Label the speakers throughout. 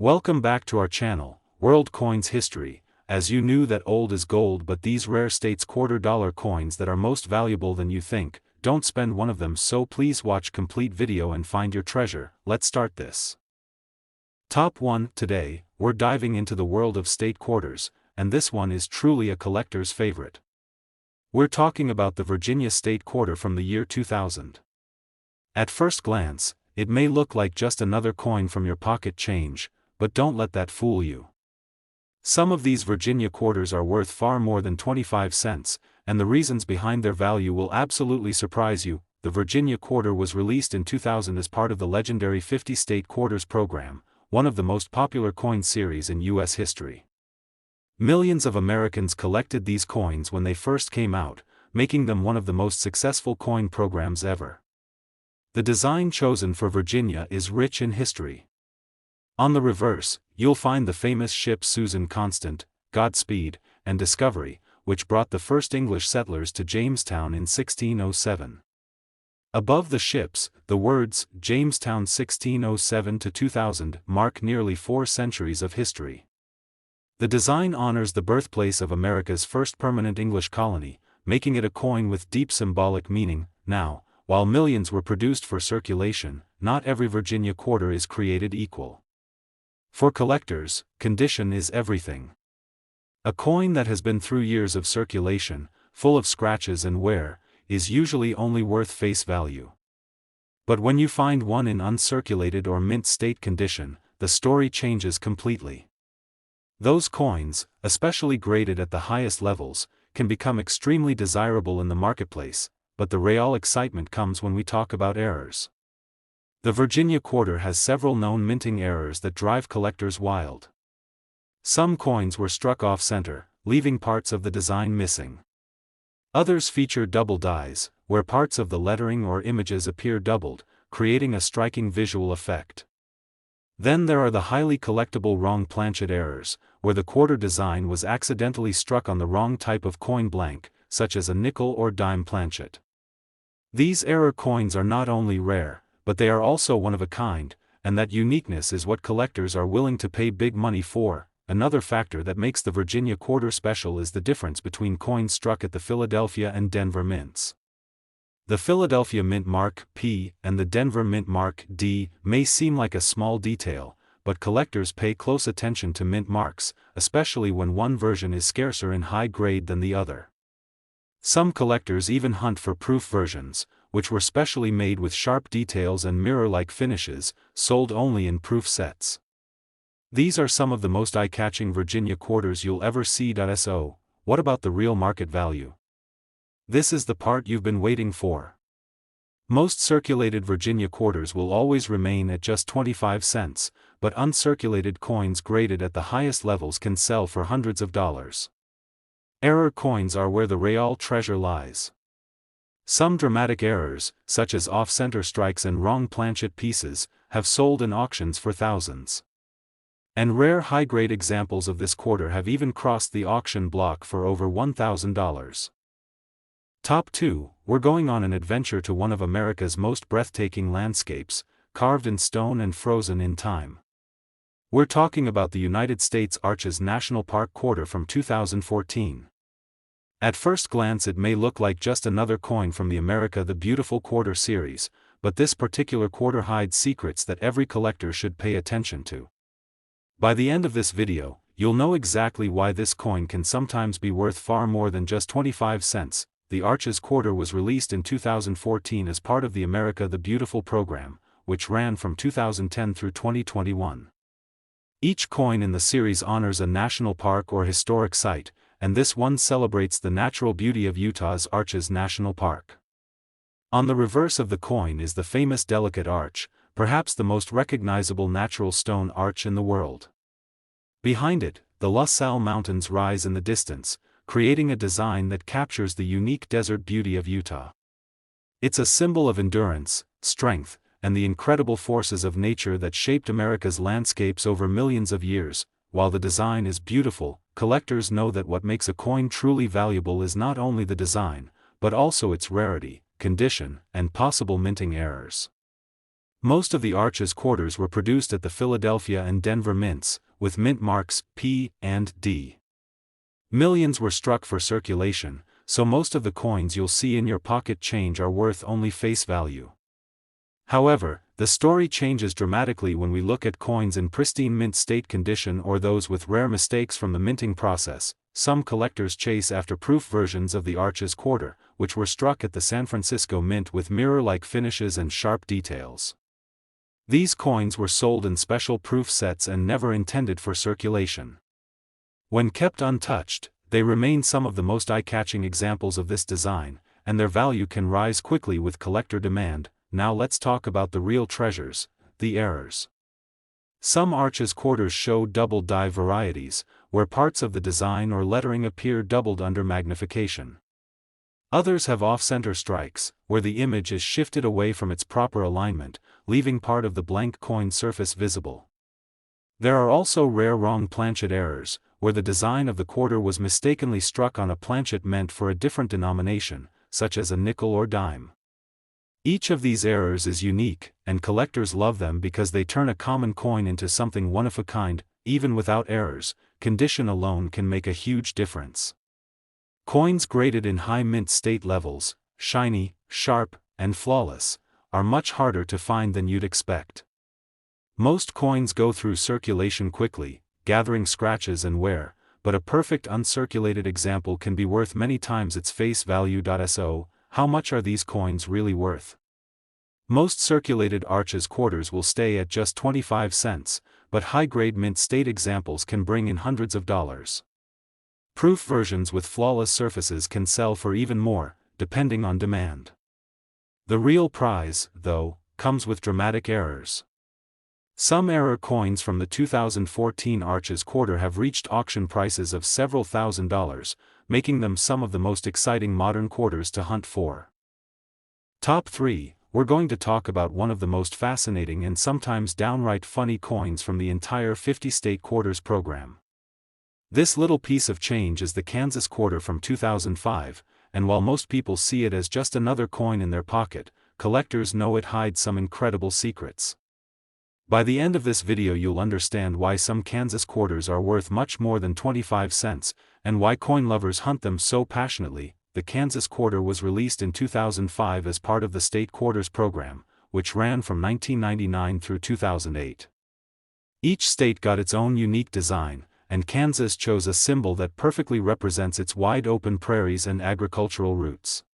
Speaker 1: Welcome back to our channel, World Coins History. As you knew that old is gold, but these rare states $quarter coins that are most valuable than you think, don't spend one of them, so please watch complete video and find your treasure. Let's start this. Top 1. Today, we're diving into the world of state quarters, and this one is truly a collector's favorite. We're talking about the Virginia state quarter from the year 2000. At first glance, it may look like just another coin from your pocket change, but don't let that fool you. Some of these Virginia quarters are worth far more than 25 cents, and the reasons behind their value will absolutely surprise you. The Virginia quarter was released in 2000 as part of the legendary 50 State Quarters program, one of the most popular coin series in U.S. history. Millions of Americans collected these coins when they first came out, making them one of the most successful coin programs ever. The design chosen for Virginia is rich in history. On the reverse, you'll find the famous ships Susan Constant, Godspeed, and Discovery, which brought the first English settlers to Jamestown in 1607. Above the ships, the words, Jamestown 1607 to 2000, mark nearly 4 centuries of history. The design honors the birthplace of America's first permanent English colony, making it a coin with deep symbolic meaning. Now, while millions were produced for circulation, not every Virginia quarter is created equal. For collectors, condition is everything. A coin that has been through years of circulation, full of scratches and wear, is usually only worth face value. But when you find one in uncirculated or mint state condition, the story changes completely. Those coins, especially graded at the highest levels, can become extremely desirable in the marketplace, but the real excitement comes when we talk about errors. The Virginia quarter has several known minting errors that drive collectors wild. Some coins were struck off-center, leaving parts of the design missing. Others feature double dies, where parts of the lettering or images appear doubled, creating a striking visual effect. Then there are the highly collectible wrong planchet errors, where the quarter design was accidentally struck on the wrong type of coin blank, such as a nickel or dime planchet. These error coins are not only rare, but they are also one of a kind, and that uniqueness is what collectors are willing to pay big money for. Another factor that makes the Virginia quarter special is the difference between coins struck at the Philadelphia and Denver mints. The Philadelphia mint mark P and the Denver mint mark D may seem like a small detail, but collectors pay close attention to mint marks, especially when one version is scarcer in high grade than the other. Some collectors even hunt for proof versions, which were specially made with sharp details and mirror-like finishes, sold only in proof sets. These are some of the most eye-catching Virginia quarters you'll ever see. So, what about the real market value? This is the part you've been waiting for. Most circulated Virginia quarters will always remain at just 25 cents, but uncirculated coins graded at the highest levels can sell for hundreds of dollars. Error coins are where the real treasure lies. Some dramatic errors, such as off-center strikes and wrong planchet pieces, have sold in auctions for thousands. And rare high-grade examples of this quarter have even crossed the auction block for over $1,000. Top 2, we're going on an adventure to one of America's most breathtaking landscapes, carved in stone and frozen in time. We're talking about the United States Arches National Park quarter from 2014. At first glance it may look like just another coin from the America the Beautiful quarter series, but this particular quarter hides secrets that every collector should pay attention to. By the end of this video, you'll know exactly why this coin can sometimes be worth far more than just 25 cents. The Arches quarter was released in 2014 as part of the America the Beautiful program, which ran from 2010 through 2021. Each coin in the series honors a national park or historic site, and this one celebrates the natural beauty of Utah's Arches National Park. On the reverse of the coin is the famous Delicate Arch, perhaps the most recognizable natural stone arch in the world. Behind it, the La Salle Mountains rise in the distance, creating a design that captures the unique desert beauty of Utah. It's a symbol of endurance, strength, and the incredible forces of nature that shaped America's landscapes over millions of years. While the design is beautiful, collectors know that what makes a coin truly valuable is not only the design, but also its rarity, condition, and possible minting errors. Most of the Arches quarters were produced at the Philadelphia and Denver mints, with mint marks P and D. Millions were struck for circulation, so most of the coins you'll see in your pocket change are worth only face value. However, the story changes dramatically when we look at coins in pristine mint state condition or those with rare mistakes from the minting process. Some collectors chase after proof versions of the Arches quarter, which were struck at the San Francisco Mint with mirror-like finishes and sharp details. These coins were sold in special proof sets and never intended for circulation. When kept untouched, they remain some of the most eye-catching examples of this design, and their value can rise quickly with collector demand. Now let's talk about the real treasures, the errors. Some Arches quarters show double die varieties, where parts of the design or lettering appear doubled under magnification. Others have off-center strikes, where the image is shifted away from its proper alignment, leaving part of the blank coin surface visible. There are also rare wrong planchet errors, where the design of the quarter was mistakenly struck on a planchet meant for a different denomination, such as a nickel or dime. Each of these errors is unique, and collectors love them because they turn a common coin into something one of a kind. Even without errors, condition alone can make a huge difference. Coins graded in high mint state levels, shiny, sharp, and flawless, are much harder to find than you'd expect. Most coins go through circulation quickly, gathering scratches and wear, but a perfect uncirculated example can be worth many times its face value. So, how much are these coins really worth? Most circulated Arches quarters will stay at just 25 cents, but high-grade mint state examples can bring in hundreds of dollars. Proof versions with flawless surfaces can sell for even more, depending on demand. The real prize, though, comes with dramatic errors. Some error coins from the 2014 Arches quarter have reached auction prices of several $1,000s, making them some of the most exciting modern quarters to hunt for. Top 3, we're going to talk about one of the most fascinating and sometimes downright funny coins from the entire 50-state quarters program. This little piece of change is the Kansas quarter from 2005, and while most people see it as just another coin in their pocket, collectors know it hides some incredible secrets. By the end of this video you'll understand why some Kansas quarters are worth much more than 25 cents, and why coin lovers hunt them so passionately. The Kansas quarter was released in 2005 as part of the state quarters program, which ran from 1999 through 2008. Each state got its own unique design, and Kansas chose a symbol that perfectly represents its wide-open prairies and agricultural roots.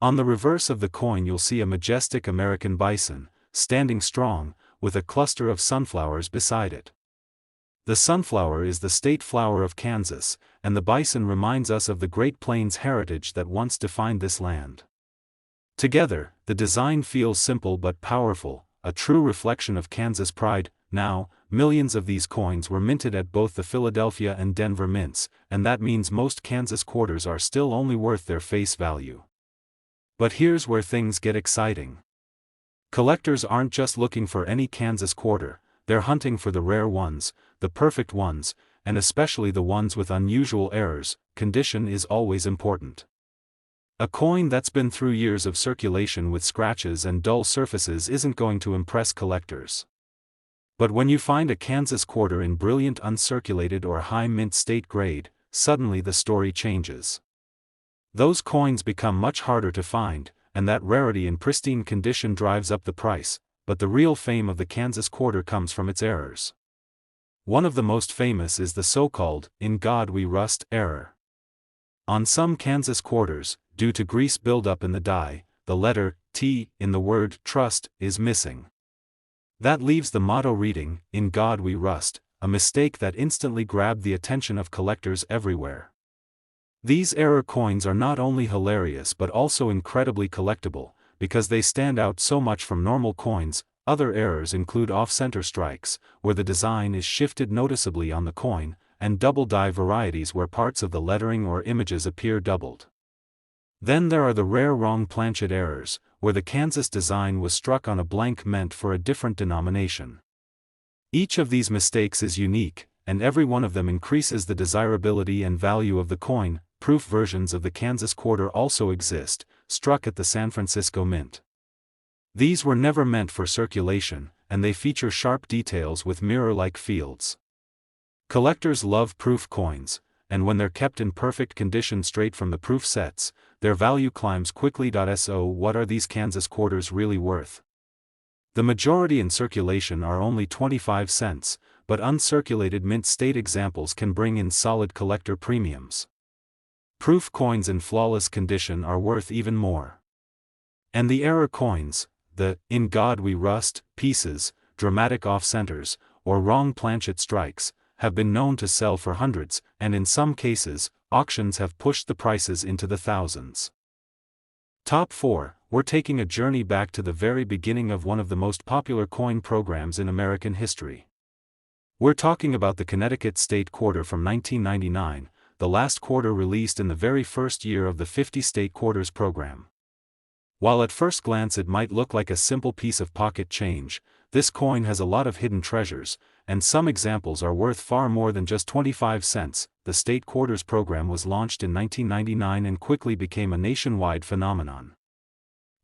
Speaker 1: On the reverse of the coin you'll see a majestic American bison, standing strong, with a cluster of sunflowers beside it. The sunflower is the state flower of Kansas, and the bison reminds us of the Great Plains heritage that once defined this land. Together, the design feels simple but powerful, a true reflection of Kansas pride. Now, millions of these coins were minted at both the Philadelphia and Denver mints, and that means most Kansas quarters are still only worth their face value. But here's where things get exciting. Collectors aren't just looking for any Kansas quarter, they're hunting for the rare ones, the perfect ones, and especially the ones with unusual errors. Condition is always important. A coin that's been through years of circulation with scratches and dull surfaces isn't going to impress collectors. But when you find a Kansas quarter in brilliant uncirculated or high mint state grade, suddenly the story changes. Those coins become much harder to find, and that rarity in pristine condition drives up the price, but the real fame of the Kansas quarter comes from its errors. One of the most famous is the so-called, "In God We Rust" error. On some Kansas quarters, due to grease buildup in the die, the letter T in the word trust is missing. That leaves the motto reading, "In God We Rust," a mistake that instantly grabbed the attention of collectors everywhere. These error coins are not only hilarious but also incredibly collectible, because they stand out so much from normal coins. Other errors include off-center strikes, where the design is shifted noticeably on the coin, and double die varieties where parts of the lettering or images appear doubled. Then there are the rare wrong planchet errors, where the Kansas design was struck on a blank meant for a different denomination. Each of these mistakes is unique, and every one of them increases the desirability and value of the coin. Proof versions of the Kansas quarter also exist, struck at the San Francisco Mint. These were never meant for circulation, and they feature sharp details with mirror-like fields. Collectors love proof coins, and when they're kept in perfect condition straight from the proof sets, their value climbs quickly. So what are these Kansas quarters really worth? The majority in circulation are only 25 cents, but uncirculated mint state examples can bring in solid collector premiums. Proof coins in flawless condition are worth even more. And the error coins, the "in God we rust" pieces, dramatic off-centers, or wrong planchet strikes, have been known to sell for hundreds, and in some cases, auctions have pushed the prices into the thousands. Top 4, we're taking a journey back to the very beginning of one of the most popular coin programs in American history. We're talking about the Connecticut State Quarter from 1999, the last quarter released in the very first year of the 50 State Quarters program. While at first glance it might look like a simple piece of pocket change, this coin has a lot of hidden treasures, and some examples are worth far more than just 25 cents. The State Quarters program was launched in 1999 and quickly became a nationwide phenomenon.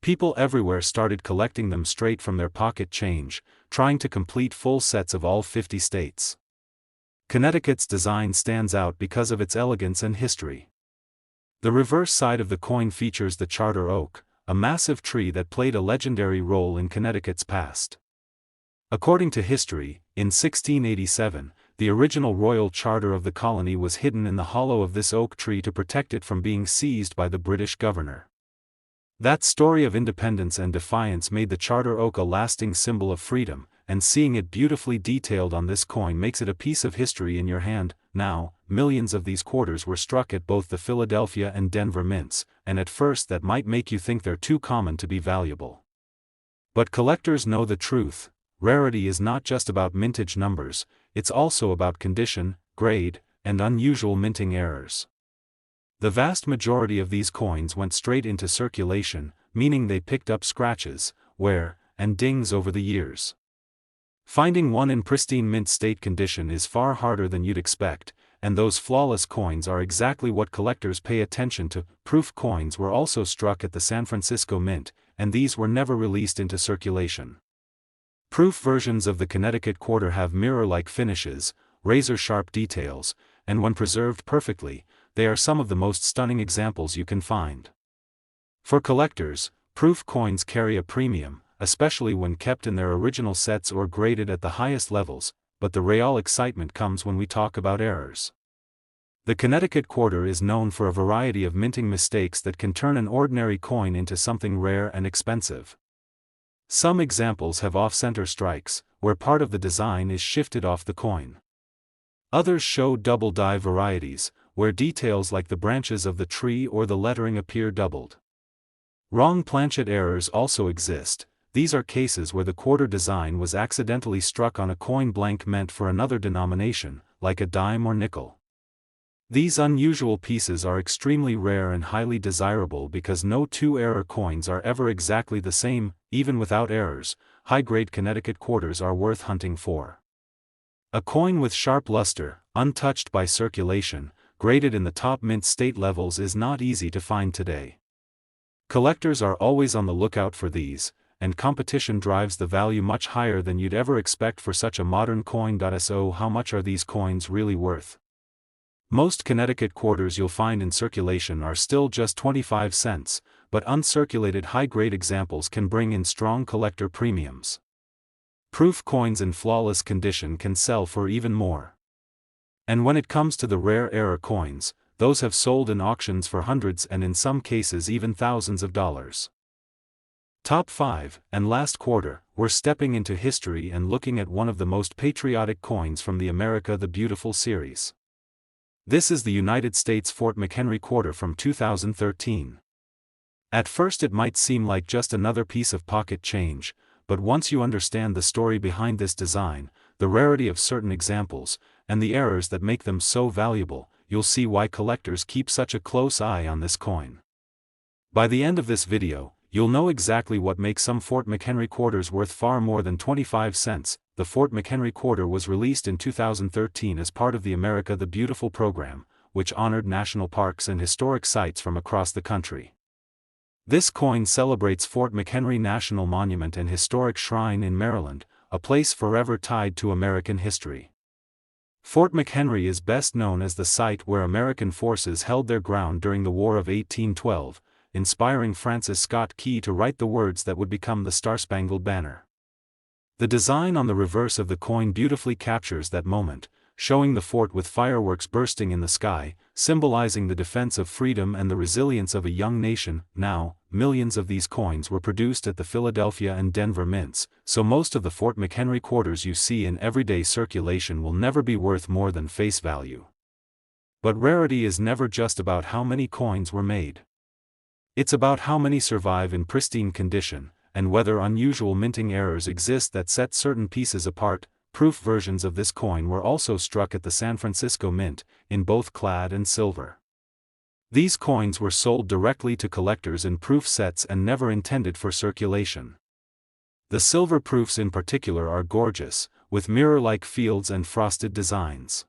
Speaker 1: People everywhere started collecting them straight from their pocket change, trying to complete full sets of all 50 states. Connecticut's design stands out because of its elegance and history. The reverse side of the coin features the charter oak, a massive tree that played a legendary role in Connecticut's past. According to history, in 1687, the original royal charter of the colony was hidden in the hollow of this oak tree to protect it from being seized by the British governor. That story of independence and defiance made the charter oak a lasting symbol of freedom, and seeing it beautifully detailed on this coin makes it a piece of history in your hand. Now, millions of these quarters were struck at both the Philadelphia and Denver mints, and at first that might make you think they're too common to be valuable. But collectors know the truth: rarity is not just about mintage numbers, it's also about condition, grade, and unusual minting errors. The vast majority of these coins went straight into circulation, meaning they picked up scratches, wear, and dings over the years. Finding one in pristine mint state condition is far harder than you'd expect, and those flawless coins are exactly what collectors pay attention to. Proof coins were also struck at the San Francisco Mint, and these were never released into circulation. Proof versions of the Connecticut quarter have mirror-like finishes, razor-sharp details, and when preserved perfectly, they are some of the most stunning examples you can find. For collectors, proof coins carry a premium, especially when kept in their original sets or graded at the highest levels, but the real excitement comes when we talk about errors. The Connecticut quarter is known for a variety of minting mistakes that can turn an ordinary coin into something rare and expensive. Some examples have off-center strikes, where part of the design is shifted off the coin. Others show double die varieties, where details like the branches of the tree or the lettering appear doubled. Wrong planchet errors also exist. These are cases where the quarter design was accidentally struck on a coin blank meant for another denomination, like a dime or nickel. These unusual pieces are extremely rare and highly desirable because no two error coins are ever exactly the same. Even without errors, high-grade Connecticut quarters are worth hunting for. A coin with sharp luster, untouched by circulation, graded in the top mint state levels is not easy to find today. Collectors are always on the lookout for these, and competition drives the value much higher than you'd ever expect for such a modern coin. So how much are these coins really worth? Most Connecticut quarters you'll find in circulation are still just 25 cents, but uncirculated high-grade examples can bring in strong collector premiums. Proof coins in flawless condition can sell for even more. And when it comes to the rare error coins, those have sold in auctions for hundreds and in some cases even thousands of dollars. Top 5, and last quarter, we're stepping into history and looking at one of the most patriotic coins from the America the Beautiful series. This is the United States Fort McHenry quarter from 2013. At first it might seem like just another piece of pocket change, but once you understand the story behind this design, the rarity of certain examples, and the errors that make them so valuable, you'll see why collectors keep such a close eye on this coin. By the end of this video, you'll know exactly what makes some Fort McHenry quarters worth far more than 25 cents. The Fort McHenry quarter was released in 2013 as part of the America the Beautiful program, which honored national parks and historic sites from across the country. This coin celebrates Fort McHenry National Monument and Historic Shrine in Maryland, a place forever tied to American history. Fort McHenry is best known as the site where American forces held their ground during the War of 1812, inspiring Francis Scott Key to write the words that would become the Star-Spangled Banner. The design on the reverse of the coin beautifully captures that moment, showing the fort with fireworks bursting in the sky, symbolizing the defense of freedom and the resilience of a young nation. Now, millions of these coins were produced at the Philadelphia and Denver mints, so most of the Fort McHenry quarters you see in everyday circulation will never be worth more than face value. But rarity is never just about how many coins were made. It's about how many survive in pristine condition, and whether unusual minting errors exist that set certain pieces apart. Proof versions of this coin were also struck at the San Francisco Mint, in both clad and silver. These coins were sold directly to collectors in proof sets and never intended for circulation. The silver proofs in particular are gorgeous, with mirror-like fields and frosted designs.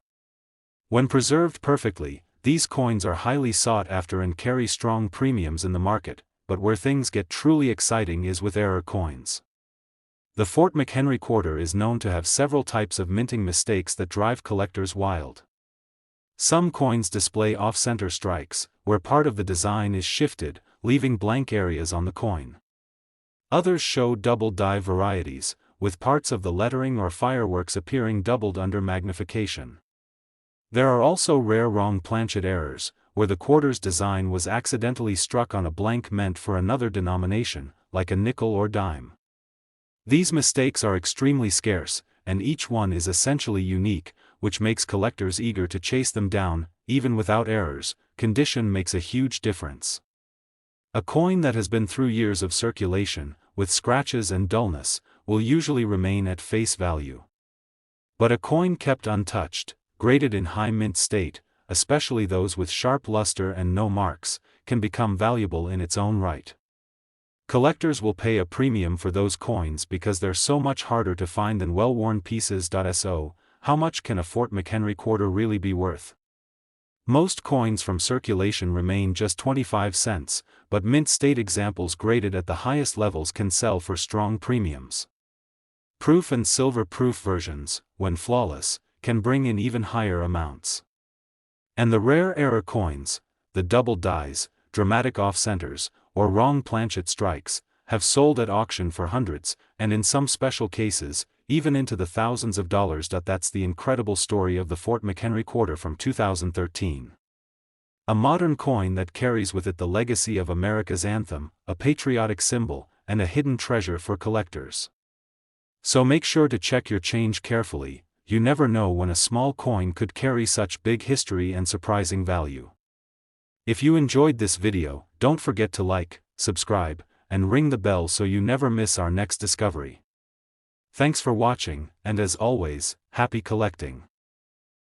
Speaker 1: When preserved perfectly, these coins are highly sought after and carry strong premiums in the market, but where things get truly exciting is with error coins. The Fort McHenry quarter is known to have several types of minting mistakes that drive collectors wild. Some coins display off-center strikes, where part of the design is shifted, leaving blank areas on the coin. Others show double die varieties, with parts of the lettering or fireworks appearing doubled under magnification. There are also rare wrong planchet errors, where the quarter's design was accidentally struck on a blank meant for another denomination, like a nickel or dime. These mistakes are extremely scarce, and each one is essentially unique, which makes collectors eager to chase them down. Even without errors, condition makes a huge difference. A coin that has been through years of circulation, with scratches and dullness, will usually remain at face value. But a coin kept untouched, graded in high mint state, especially those with sharp luster and no marks, can become valuable in its own right. Collectors will pay a premium for those coins because they're so much harder to find than well-worn pieces. So, how much can a Fort McHenry quarter really be worth? Most coins from circulation remain just 25 cents, but mint state examples graded at the highest levels can sell for strong premiums. Proof and silver proof versions, when flawless, can bring in even higher amounts. And the rare error coins, the double dies, dramatic off-centers, or wrong planchet strikes, have sold at auction for hundreds, and in some special cases, even into the thousands of dollars. That's the incredible story of the Fort McHenry quarter from 2013. A modern coin that carries with it the legacy of America's anthem, a patriotic symbol, and a hidden treasure for collectors. So make sure to check your change carefully. You never know when a small coin could carry such big history and surprising value. If you enjoyed this video, don't forget to like, subscribe, and ring the bell so you never miss our next discovery. Thanks for watching, and as always, happy collecting.